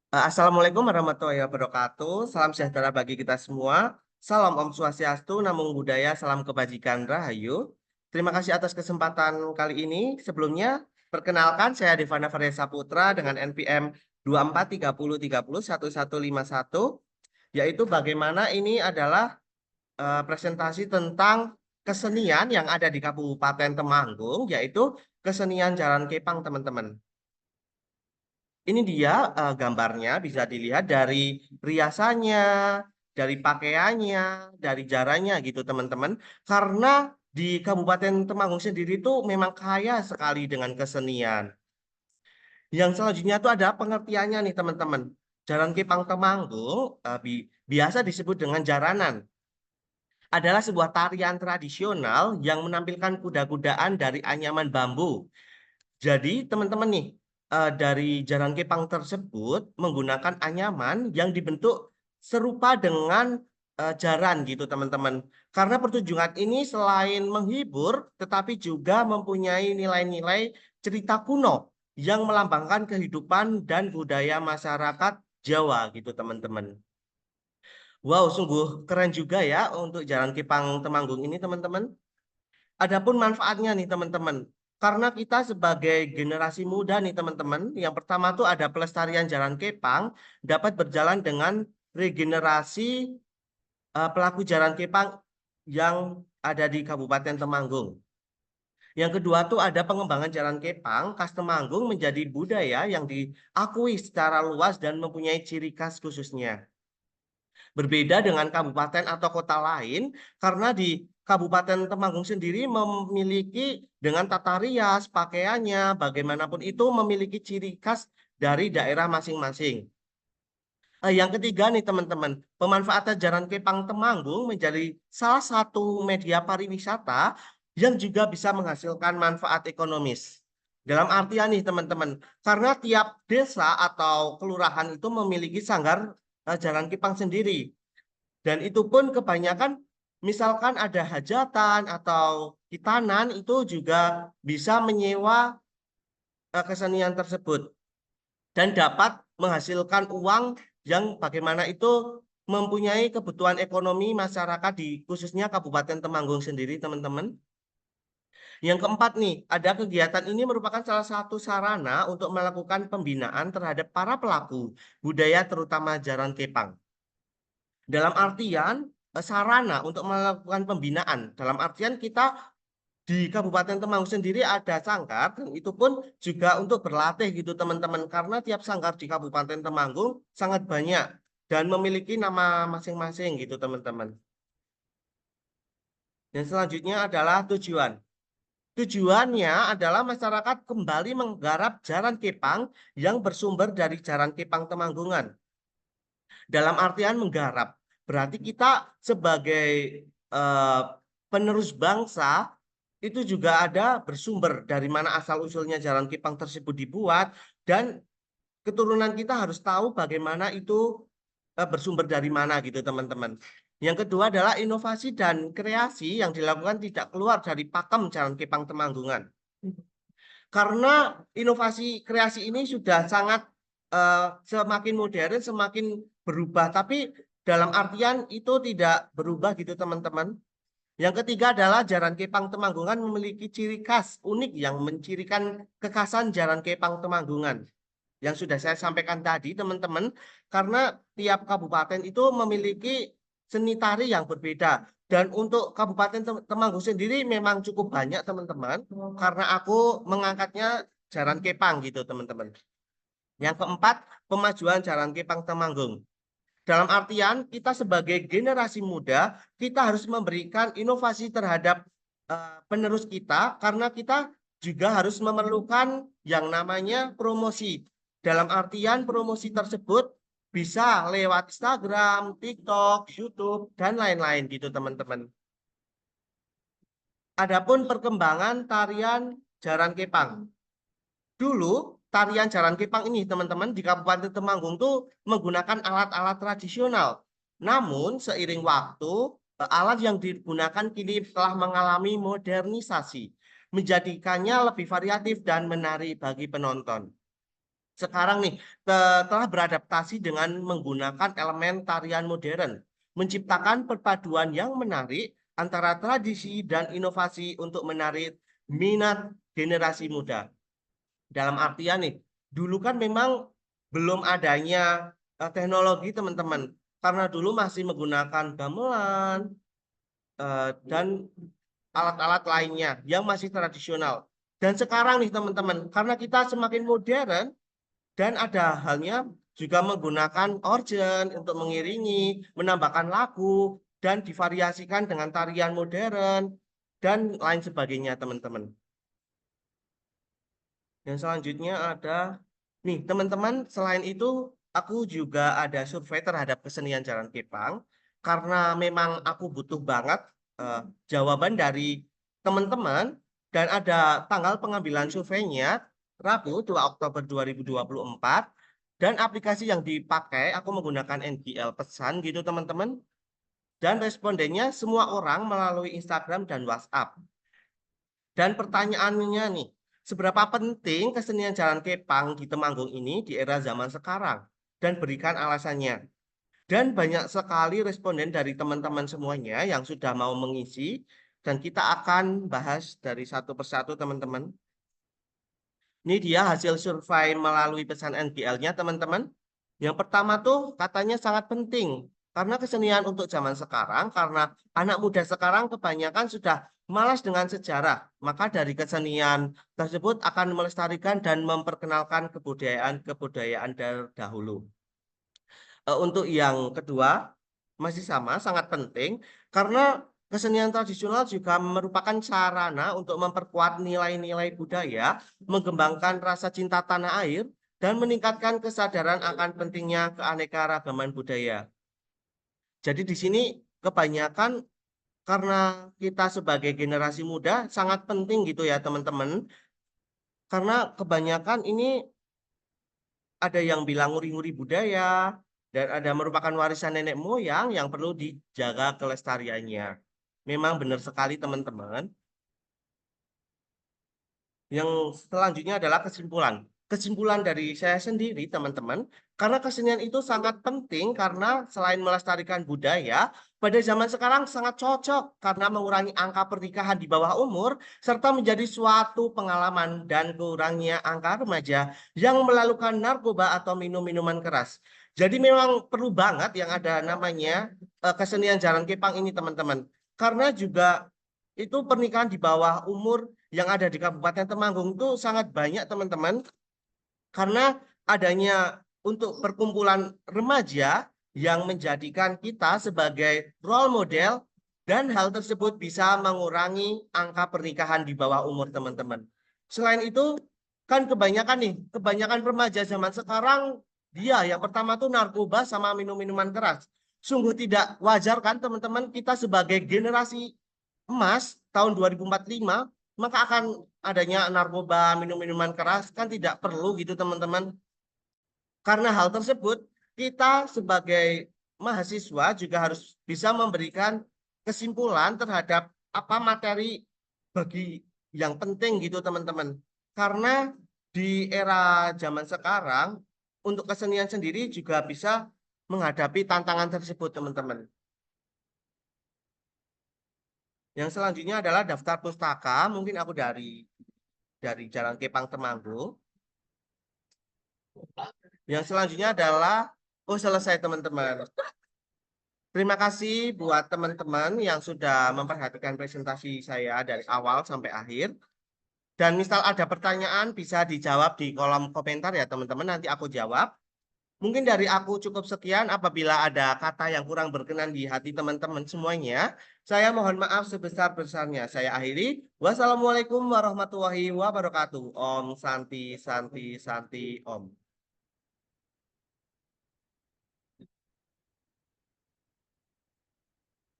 Assalamualaikum warahmatullahi wabarakatuh. Salam sejahtera bagi kita semua. Salam Om Swastiastu, Namo Buddhaya, salam kebajikan Rahayu. Terima kasih atas kesempatan kali ini. Sebelumnya, perkenalkan saya Devana Varesa Putra dengan NPM 2430301151, yaitu bagaimana ini adalah presentasi tentang kesenian yang ada di Kabupaten Temanggung, yaitu kesenian Jalan Kepang, teman-teman. Ini dia gambarnya bisa dilihat dari riasannya, dari pakaiannya, dari jaranya gitu teman-teman. Karena di Kabupaten Temanggung sendiri itu memang kaya sekali dengan kesenian. Yang selanjutnya itu ada pengertiannya nih teman-teman. Jalan Kepang Temanggung biasa disebut dengan jaranan. Adalah sebuah tarian tradisional yang menampilkan kuda-kudaan dari anyaman bambu. Jadi teman-teman nih dari jalan kepang tersebut menggunakan anyaman yang dibentuk serupa dengan jaran gitu teman-teman. Karena pertunjukan ini selain menghibur tetapi juga mempunyai nilai-nilai cerita kuno yang melambangkan kehidupan dan budaya masyarakat Jawa gitu teman-teman. Wow, sungguh keren juga ya untuk jalan kepang Temanggung ini teman-teman. Adapun manfaatnya nih teman-teman, karena kita sebagai generasi muda nih teman-teman, yang pertama tuh ada pelestarian jalan kepang dapat berjalan dengan regenerasi pelaku jalan kepang yang ada di Kabupaten Temanggung. Yang kedua tuh ada pengembangan jalan kepang khas Temanggung menjadi budaya yang diakui secara luas dan mempunyai ciri khas khususnya. Berbeda dengan kabupaten atau kota lain, karena di Kabupaten Temanggung sendiri memiliki dengan tata rias, pakaiannya, bagaimanapun itu memiliki ciri khas dari daerah masing-masing. Yang ketiga nih teman-teman, pemanfaatan Jalan Kepang Temanggung menjadi salah satu media pariwisata yang juga bisa menghasilkan manfaat ekonomis. Dalam artian nih teman-teman, karena tiap desa atau kelurahan itu memiliki sanggar Jalan Kepang sendiri. Dan itu pun kebanyakan misalkan ada hajatan atau hitanan itu juga bisa menyewa kesenian tersebut dan dapat menghasilkan uang yang bagaimana itu mempunyai kebutuhan ekonomi masyarakat di khususnya Kabupaten Temanggung sendiri, teman-teman. Yang keempat nih, ada kegiatan ini merupakan salah satu sarana untuk melakukan pembinaan terhadap para pelaku budaya terutama Jaran Kepang. Dalam artian sarana untuk melakukan pembinaan. Dalam artian kita di Kabupaten Temanggung sendiri ada sanggar dan itu pun juga untuk berlatih gitu teman-teman karena tiap sanggar di Kabupaten Temanggung sangat banyak dan memiliki nama masing-masing gitu teman-teman. Dan selanjutnya adalah tujuan. Tujuannya adalah masyarakat kembali menggarap Jaran Kepang yang bersumber dari Jaran Kepang Temanggungan. Dalam artian menggarap, berarti kita sebagai eh, penerus bangsa itu juga ada bersumber dari mana asal-usulnya Jalan Kipang tersebut dibuat dan keturunan kita harus tahu bagaimana itu bersumber dari mana gitu teman-teman. Yang kedua adalah inovasi dan kreasi yang dilakukan tidak keluar dari pakem Jalan Kipang Temanggungan. Karena inovasi kreasi ini sudah sangat semakin modern, semakin berubah. Tapi dalam artian itu tidak berubah gitu teman-teman. Yang ketiga adalah Jaran Kepang Temanggungan memiliki ciri khas unik yang mencirikan kekhasan Jaran Kepang Temanggungan. Yang sudah saya sampaikan tadi teman-teman, karena tiap kabupaten itu memiliki seni tari yang berbeda. Dan untuk Kabupaten Temanggung sendiri memang cukup banyak teman-teman, karena aku mengangkatnya Jaran Kepang gitu teman-teman. Yang keempat, pemajuan Jaran Kepang Temanggung. Dalam artian kita sebagai generasi muda, kita harus memberikan inovasi terhadap penerus kita karena kita juga harus memerlukan yang namanya promosi. Dalam artian promosi tersebut bisa lewat Instagram, TikTok, YouTube, dan lain-lain gitu teman-teman. Adapun perkembangan tarian Jaran Kepang. Dulu tarian Jaran Kepang ini teman-teman di Kabupaten Temanggung tuh menggunakan alat-alat tradisional. Namun seiring waktu alat yang digunakan kini telah mengalami modernisasi, menjadikannya lebih variatif dan menarik bagi penonton. sekarang nih telah beradaptasi dengan menggunakan elemen tarian modern, menciptakan perpaduan yang menarik antara tradisi dan inovasi untuk menarik minat generasi muda. Dalam artian nih, dulu kan memang belum adanya teknologi teman-teman, karena dulu masih menggunakan gamelan dan alat-alat lainnya yang masih tradisional. Dan sekarang nih teman-teman, karena kita semakin modern dan ada halnya juga menggunakan organ untuk mengiringi, menambahkan lagu, dan divariasikan dengan tarian modern, dan lain sebagainya teman-teman. Yang selanjutnya ada, nih teman-teman, selain itu aku juga ada survei terhadap kesenian Jalan Kepang, karena memang aku butuh banget eh, jawaban dari teman-teman, dan ada tanggal pengambilan surveinya Rabu 2 Oktober 2024, dan aplikasi yang dipakai aku menggunakan NGL pesan gitu teman-teman, dan respondennya semua orang melalui Instagram dan WhatsApp. Dan pertanyaannya nih, seberapa penting kesenian Jalan Kepang di Temanggung ini di era zaman sekarang? Dan berikan alasannya. Dan banyak sekali responden dari teman-teman semuanya yang sudah mau mengisi. Dan kita akan bahas dari satu persatu teman-teman. Ini dia hasil survei melalui pesan NGL-nya teman-teman. Yang pertama tuh katanya sangat penting. Karena kesenian untuk zaman sekarang, karena anak muda sekarang kebanyakan sudah malas dengan sejarah. Maka dari kesenian tersebut akan melestarikan dan memperkenalkan kebudayaan-kebudayaan dahulu. Untuk yang kedua, masih sama, sangat penting karena kesenian tradisional juga merupakan sarana untuk memperkuat nilai-nilai budaya, mengembangkan rasa cinta tanah air, dan meningkatkan kesadaran akan pentingnya keanekaragaman budaya. Jadi di sini kebanyakan karena kita sebagai generasi muda sangat penting gitu ya teman-teman, karena kebanyakan ini ada yang bilang nguri-nguri budaya, dan ada merupakan warisan nenek moyang yang perlu dijaga kelestariannya. Memang benar sekali teman-teman. Yang selanjutnya adalah kesimpulan. Kesimpulan dari saya sendiri, teman-teman, karena kesenian itu sangat penting karena selain melestarikan budaya, pada zaman sekarang sangat cocok karena mengurangi angka pernikahan di bawah umur, serta menjadi suatu pengalaman dan kurangnya angka remaja yang melakukan narkoba atau minum minuman keras. Jadi memang perlu banget yang ada namanya kesenian Jalan Kepang ini, teman-teman. Karena juga itu pernikahan di bawah umur yang ada di Kabupaten Temanggung itu sangat banyak teman-teman karena adanya untuk perkumpulan remaja yang menjadikan kita sebagai role model dan hal tersebut bisa mengurangi angka pernikahan di bawah umur teman-teman. Selain itu kan kebanyakan remaja zaman sekarang dia yang pertama tuh narkoba sama minum-minuman keras. Sungguh tidak wajar kan teman-teman kita sebagai generasi emas tahun 2045 maka akan adanya narkoba, minum-minuman keras kan tidak perlu gitu teman-teman. Karena hal tersebut kita sebagai mahasiswa juga harus bisa memberikan kesimpulan terhadap apa materi bagi yang penting gitu teman-teman. Karena di era zaman sekarang untuk kesenian sendiri juga bisa menghadapi tantangan tersebut teman-teman. Yang selanjutnya adalah daftar pustaka. Mungkin aku dari Jalan Kepang Temanggung. Yang selanjutnya adalah, oh selesai teman-teman. Terima kasih buat teman-teman yang sudah memperhatikan presentasi saya dari awal sampai akhir. Dan misal ada pertanyaan bisa dijawab di kolom komentar ya teman-teman, nanti aku jawab. Mungkin dari aku cukup sekian. Apabila ada kata yang kurang berkenan di hati teman-teman semuanya, saya mohon maaf sebesar-besarnya. Saya akhiri. Wassalamualaikum warahmatullahi wabarakatuh. Om Santi Santi Santi Om.